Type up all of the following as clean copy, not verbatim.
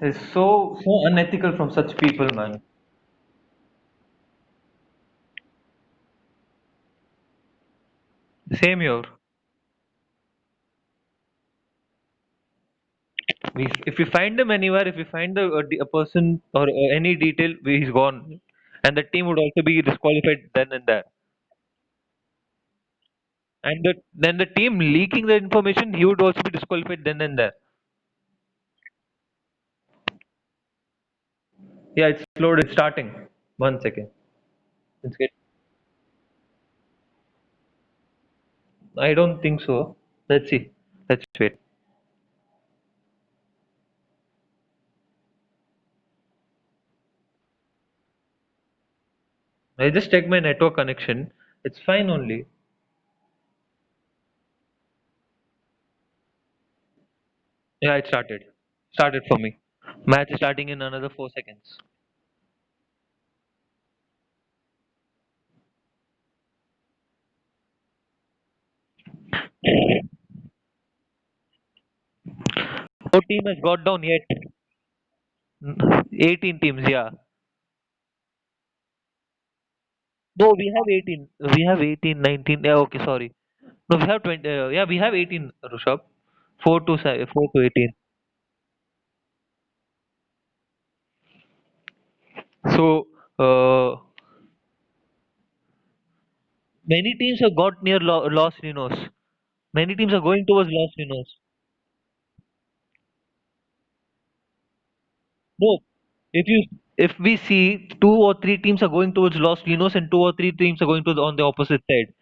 It's so unethical from such people, man. Same here. If we find him anywhere, if we find a person or any detail, he's gone, and the team would also be disqualified then and there. And then the team leaking the information, he would also be disqualified then and there. Yeah, it's loaded. It's starting. 1 second. Let's get. I don't think so. Let's see. Let's wait. I just checked my network connection. It's fine only. Yeah, it started. Started for me. Match is starting in another 4 seconds. 4 team has got down yet. 18 teams, yeah. No, we have 18. We have 18, 19. Yeah, okay, sorry. No, we have 20. Yeah, we have 18, Rushabh. 4 to 18. So, many teams have got near Los Ninos. Many teams are going towards Los Ninos. No, if we see 2 or 3 teams are going towards Los Ninos and 2 or 3 teams are going to on the opposite side.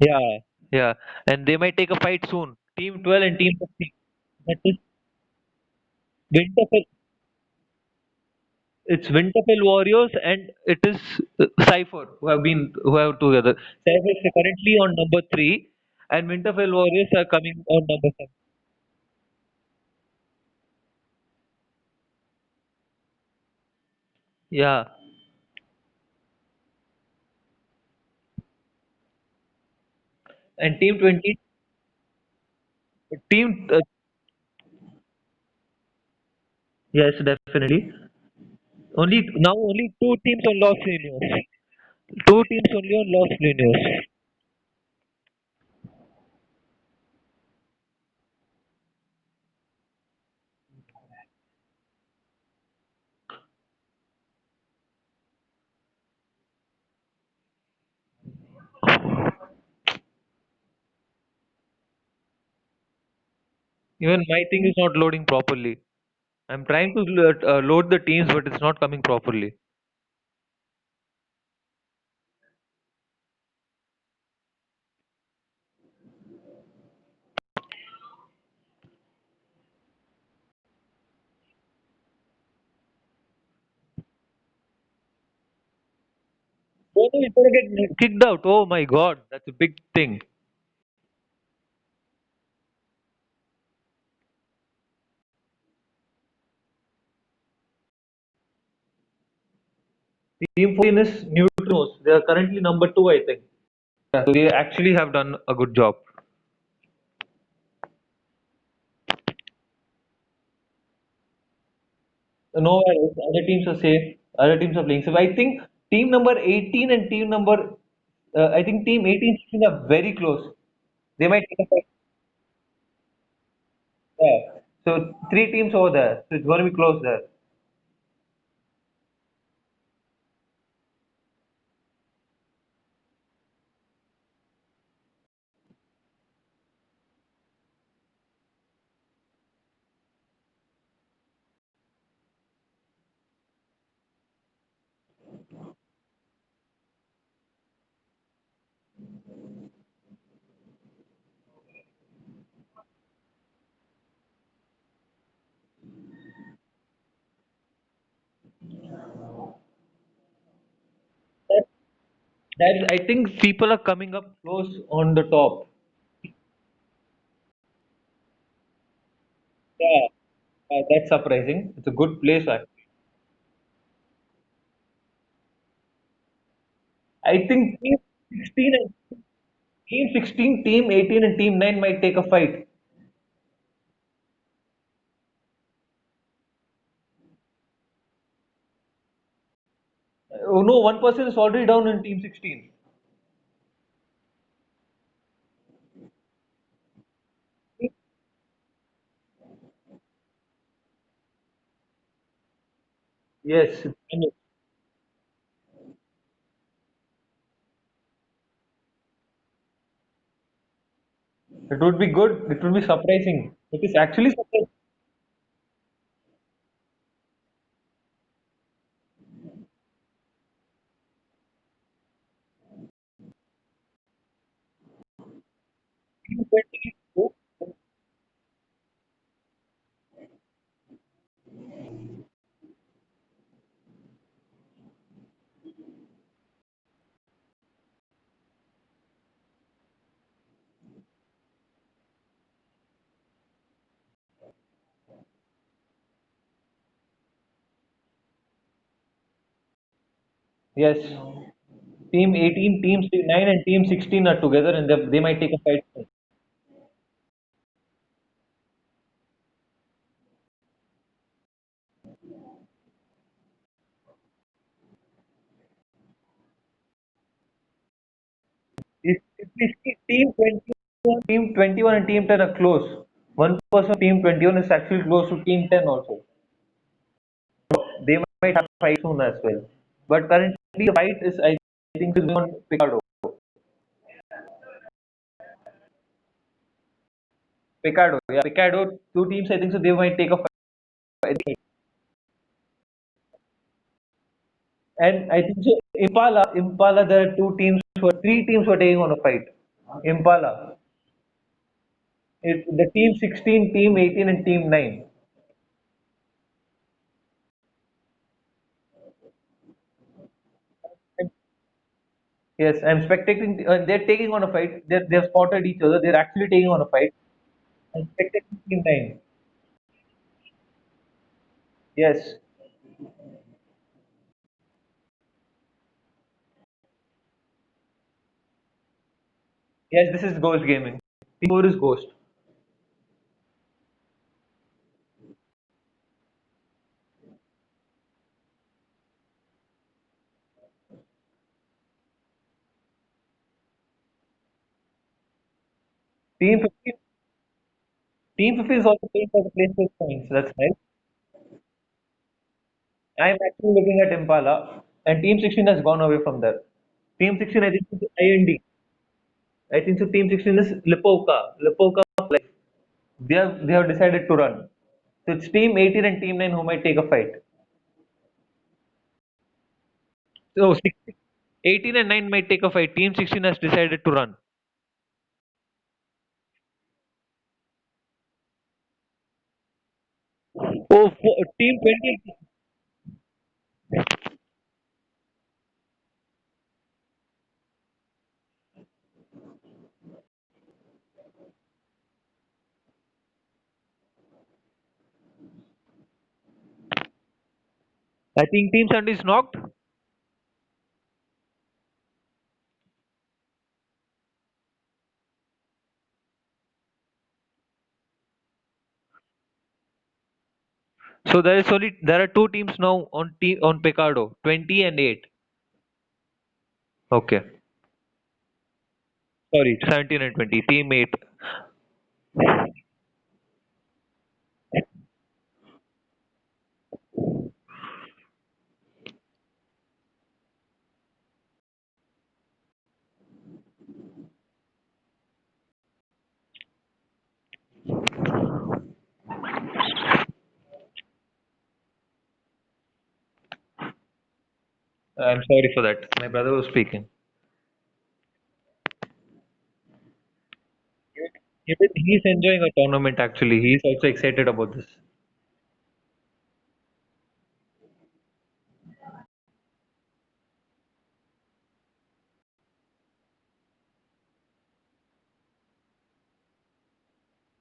Yeah, yeah, and they might take a fight soon. Team 12 and Team 15. That is Winterfell. It's Winterfell Warriors and it is Cypher who have together. Cypher is currently on number 3, and Winterfell Warriors are coming on number 7. Yeah, and Team 20, team yes, definitely. Only 2 teams on Los Angeles. 2 teams only on Los Angeles. Even my thing is not loading properly. I'm trying to load the teams, but it's not coming properly. Oh no, it's gonna get kicked out. Oh my god, that's a big thing. Team 14 is Neutrinos. They are currently number 2, I think. Yeah, so they actually have done a good job. No, other teams are safe. Other teams are playing safe. I think team number 18 and I think team 18 16 are very close. They might take a fight. Yeah. So 3 teams over there. So it's going to be close there. That, I think people are coming up close on the top. Yeah, that's surprising. It's a good place, actually. I think team 16 and Team 16, Team 18, and Team 9 might take a fight. Oh no, one person is already down in Team 16. Yes, it would be good. It would be surprising. It is actually surprising. Team 20, yes. Team 18, Team 9, and Team 16 are together, and they might take a fight. If we see Team 21 and Team 10 are close. One person Team 21 is actually close to Team 10 also. They might have fight soon as well. But currently the fight is, I think, is on Picardo. Picardo, yeah, Picardo. Two teams, I think so. They might take a fight. And I think so. Impala. There are three teams who are taking on a fight. Impala. The team 16, team 18, and team 9. Yes, I'm spectating. They're taking on a fight. They've spotted each other. They're actually taking on a fight. I'm spectating team 9. Yes. Yes, this is Ghost Gaming. Team 4 is Ghost. Team 15, Team 15 is also playing for the place points. That's nice. I'm actually looking at Impala, and Team 16 has gone away from there. Team 16, I think, is IND. I think so. Team 16 is Lipovka. Lipovka Fly. They have decided to run. So it's Team 18 and Team 9 who might take a fight. So 16, 18 and 9 might take a fight. Team 16 has decided to run. Oh, Team 20. I think Team 70 is knocked. So there are two teams now on Picardo, 20 and 8. Okay. Sorry, 17 and 20. Team 8. I'm sorry for that. My brother was speaking. He's enjoying a tournament actually. He's also excited about this.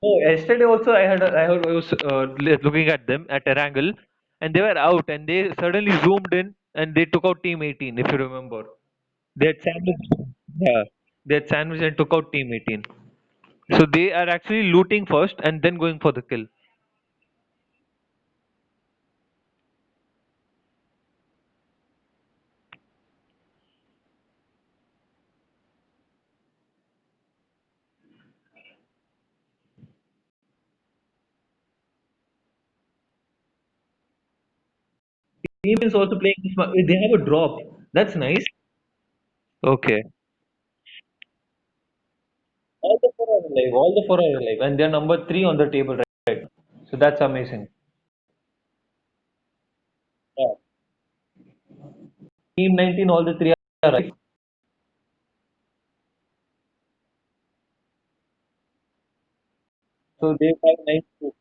Oh, yesterday also I was looking at them at an angle, and they were out, and they suddenly zoomed in and they took out Team 18. If you remember, they had sandwiched. Yeah. They had sandwiched and took out Team 18. So they are actually looting first and then going for the kill. Team is also playing smart. They have a drop. That's nice. Okay. All the four are alive. All the four are alive, and they're number three on the table right now. So that's amazing. Yeah. Team 19, all the three are alive. So they have 92.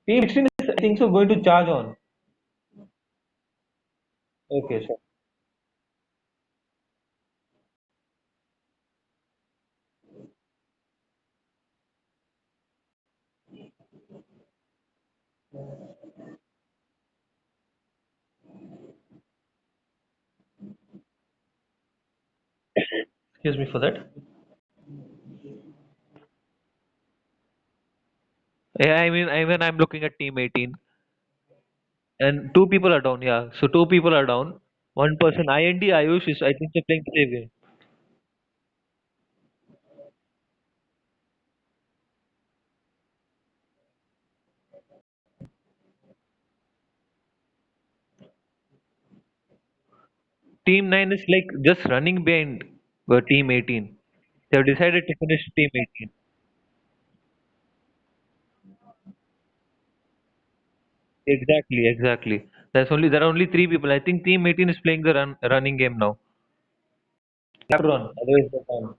Team 16 is, I think so, going to charge on. Okay, sure. Excuse me for that. Yeah, I mean, I'm looking at Team 18, and two people are down. Yeah, so two people are down. One person, IND Ayush is, I think, they're playing the same game. Team 9 is like just running behind Team 18. They have decided to finish Team 18. Exactly, exactly. There are only three people. I think Team 18 is playing the running game now. They have to run, otherwise they're down.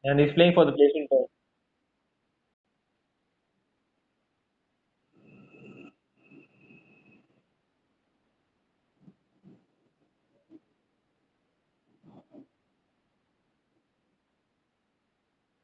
And he's playing for the placement.